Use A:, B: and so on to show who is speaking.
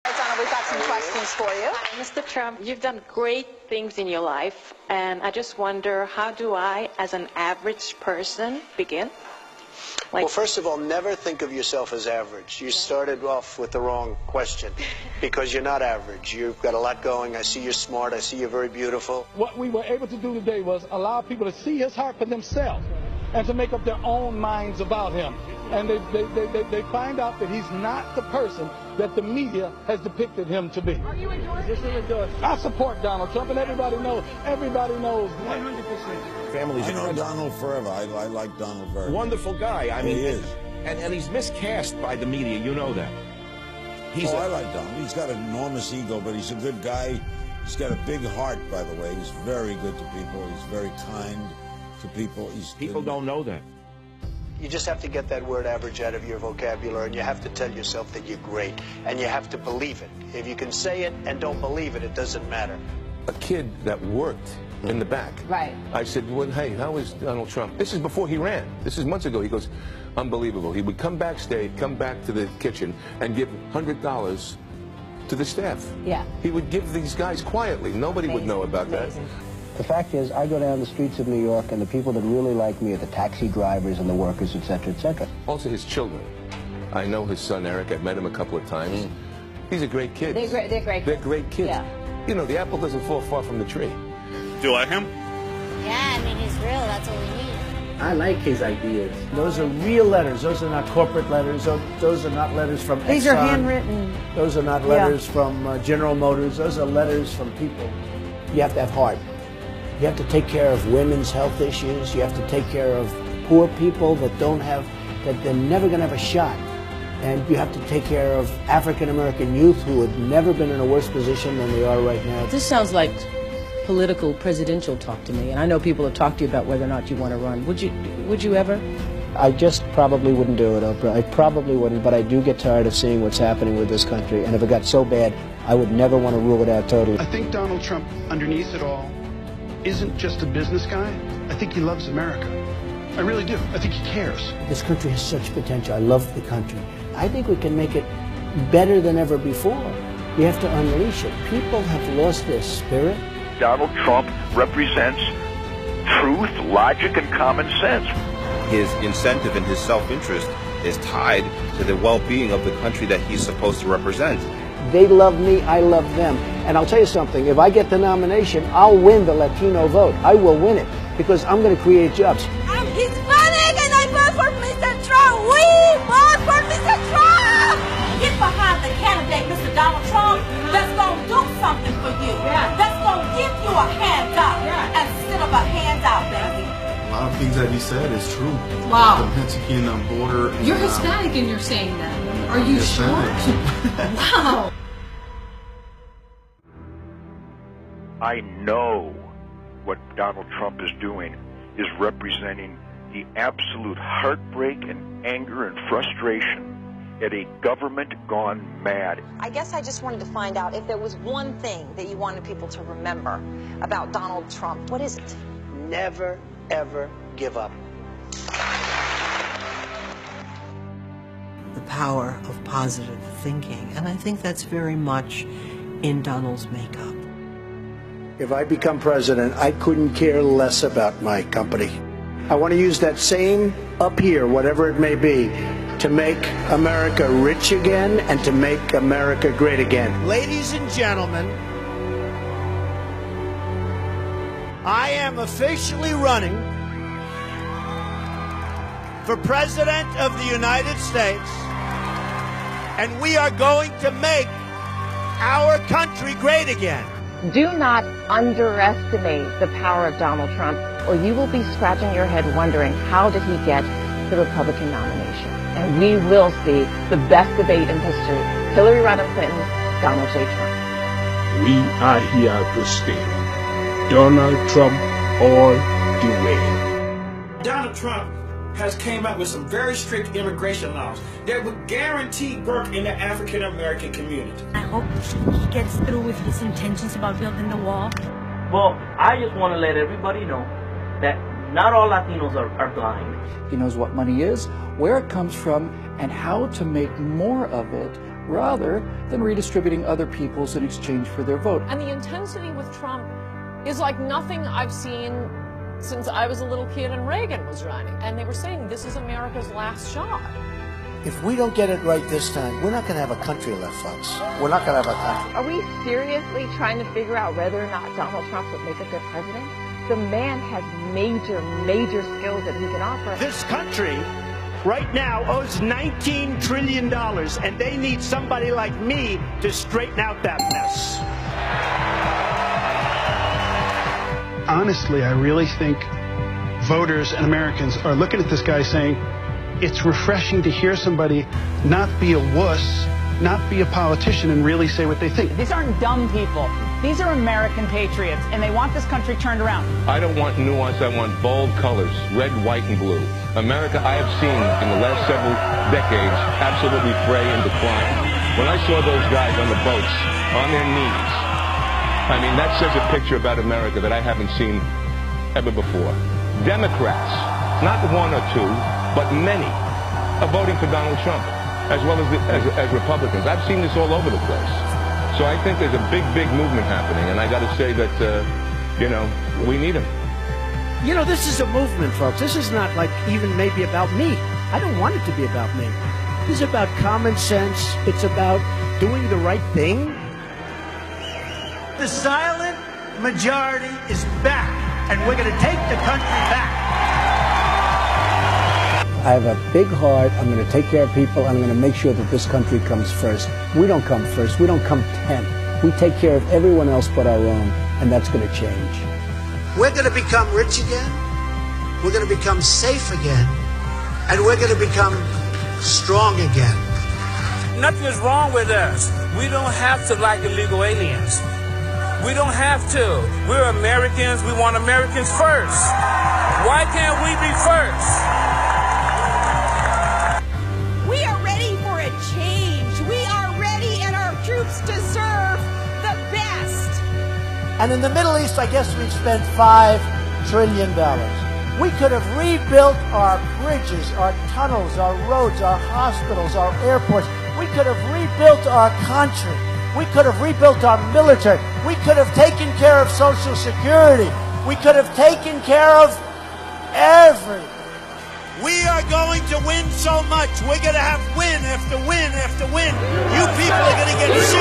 A: All right, Donald, we've got some questions for you.
B: Hi, Mr. Trump, you've done great things in your life, and I just wonder, how do I, as an average person, begin?
C: Well, first of all, never think of yourself as average. You started off with the wrong question, because you're not average. You've got a lot going. I see you're smart. I see you're very beautiful.
D: What we were able to do today was allow people to see his heart for themselves and to make up their own minds about him. And they find out that he's not the person that the media has depicted him to be.
E: Are you endorsing?
D: I support Donald Trump, and everybody knows
E: 100%.
F: Families, I know Donald forever. I like Donald very much.
G: Wonderful guy. I mean,
F: he is.
G: And he's miscast by the media. You know that.
F: I like Donald. He's got an enormous ego, but he's a good guy. He's got a big heart, by the way. He's very good to people. He's very kind to people.
G: People don't know that.
C: You just have to get that word average out of your vocabulary, and you have to tell yourself that you're great, and you have to believe it. If you can say it and don't believe it, it doesn't matter.
H: A kid that worked in the back.
A: Right.
H: I said, well, hey, how is Donald Trump? This is before he ran. This is months ago. He goes, unbelievable. He would come backstage, come back to the kitchen, and give $100 to the staff.
A: Yeah.
H: He would give these guys quietly. Nobody would know about that.
I: The fact is, I go down the streets of New York, and the people that really like me are the taxi drivers and the workers, etc., etc.
H: Also, his children. I know his son, Eric. I've met him a couple of times. These are great kids.
A: They're great.
H: They're great kids.
A: Yeah.
H: You know, the apple doesn't fall far from the tree.
J: Do you like him?
K: Yeah, I mean, he's real. That's all we need.
L: I like his ideas. Those are real letters. Those are not corporate letters. Those are not letters from Exxon.
A: These are handwritten.
L: Those are not letters from General Motors. Those are letters from people. You have to have heart. You have to take care of women's health issues. You have to take care of poor people that that they're never going to have a shot. And you have to take care of African-American youth who have never been in a worse position than they are right now.
M: This sounds like political presidential talk to me, and I know people have talked to you about whether or not you want to run. Would you ever?
I: I just probably wouldn't do it, Oprah. I probably wouldn't, but I do get tired of seeing what's happening with this country. And if it got so bad, I would never want to rule it out totally.
N: I think Donald Trump, underneath it all, isn't just a business guy. I think he loves America. I really do. I think he cares.
I: This country has such potential. I love the country. I think we can make it better than ever before. We have to unleash it. People have lost their spirit.
O: Donald Trump represents truth, logic, and common sense.
P: His incentive and his self-interest is tied to the well-being of the country that he's supposed to represent.
I: They love me, I love them. And I'll tell you something, if I get the nomination, I'll win the Latino vote. I will win it, because I'm going to create jobs.
K: I'm Hispanic and I vote for Mr. Trump. We vote for Mr. Trump. Get behind the candidate, Mr. Donald Trump, that's going to do something for you. That's going to give you a handout instead of a handout, baby.
Q: A lot of things that he said is true.
E: Wow.
Q: The Mexican border.
E: You're Hispanic and you're saying that. Are you sure? Wow.
O: I know what Donald Trump is doing is representing the absolute heartbreak and anger and frustration at a government gone mad.
A: I guess I just wanted to find out if there was one thing that you wanted people to remember about Donald Trump. What is it?
C: Never, ever give up.
R: The power of positive thinking, and I think that's very much in Donald's makeup.
I: If I become president, I couldn't care less about my company. I want to use that same up here, whatever it may be, to make America rich again and to make America great again.
L: Ladies and gentlemen, I am officially running for President of the United States, and we are going to make our country great again.
B: Do not underestimate the power of Donald Trump, or you will be scratching your head wondering, how did he get the Republican nomination? And we will see the best debate in history. Hillary Rodham Clinton, Donald J. Trump.
D: We are here to stay. Donald Trump all the way.
S: Donald Trump has came up with some very strict immigration laws that would guarantee work in the African American community.
K: I hope he gets through with his intentions about building the wall.
L: Well, I just want to let everybody know that not all Latinos are blind.
T: He knows what money is, where it comes from, and how to make more of it
J: rather than redistributing other people's in exchange for their vote.
B: And the intensity with Trump is like nothing I've seen since I was a little kid and Reagan was running. And they were saying this is America's last shot.
L: If we don't get it right this time, we're not going to have a country left, folks. We're not going to have a country.
B: Are we seriously trying to figure out whether or not Donald Trump would make a good president? The man has major skills that he can offer.
I: This country right now owes $19 trillion, and they need somebody like me to straighten out that mess.
N: Honestly, I really think voters and Americans are looking at this guy saying, it's refreshing to hear somebody not be a wuss, not be a politician, and really say what they think.
T: These aren't dumb people. These are American patriots, and they want this country turned around.
H: I don't want nuance. I want bold colors, red, white, and blue. America, I have seen in the last several decades, absolutely fray and decline. When I saw those guys on the boats, on their knees, I mean, that says a picture about America that I haven't seen ever before. Democrats, not one or two, but many, are voting for Donald Trump, as well as Republicans. I've seen this all over the place. So I think there's a big movement happening, and I got to say that, we need him.
L: You know, this is a movement, folks. This is not like even maybe about me. I don't want it to be about me. This is about common sense. It's about doing the right thing.
I: The silent majority is back, and we're going to take the country back.
L: I have a big heart. I'm going to take care of people. I'm going to make sure that this country comes first. We don't come first. We don't come 10th. We take care of everyone else but our own, and that's going to change.
I: We're going to become rich again. We're going to become safe again. And we're going to become strong again.
S: Nothing is wrong with us. We don't have to like illegal aliens. We don't have to. We're Americans. We want Americans first. Why can't we be first?
K: We are ready for a change. We are ready, and our troops deserve the best.
L: And in the Middle East, I guess we've spent $5 trillion. We could have rebuilt our bridges, our tunnels, our roads, our hospitals, our airports. We could have rebuilt our country. We could have rebuilt our military. We could have taken care of Social Security. We could have taken care of everything.
I: We are going to win so much. We're going to have win after win after win. You people are going to get sick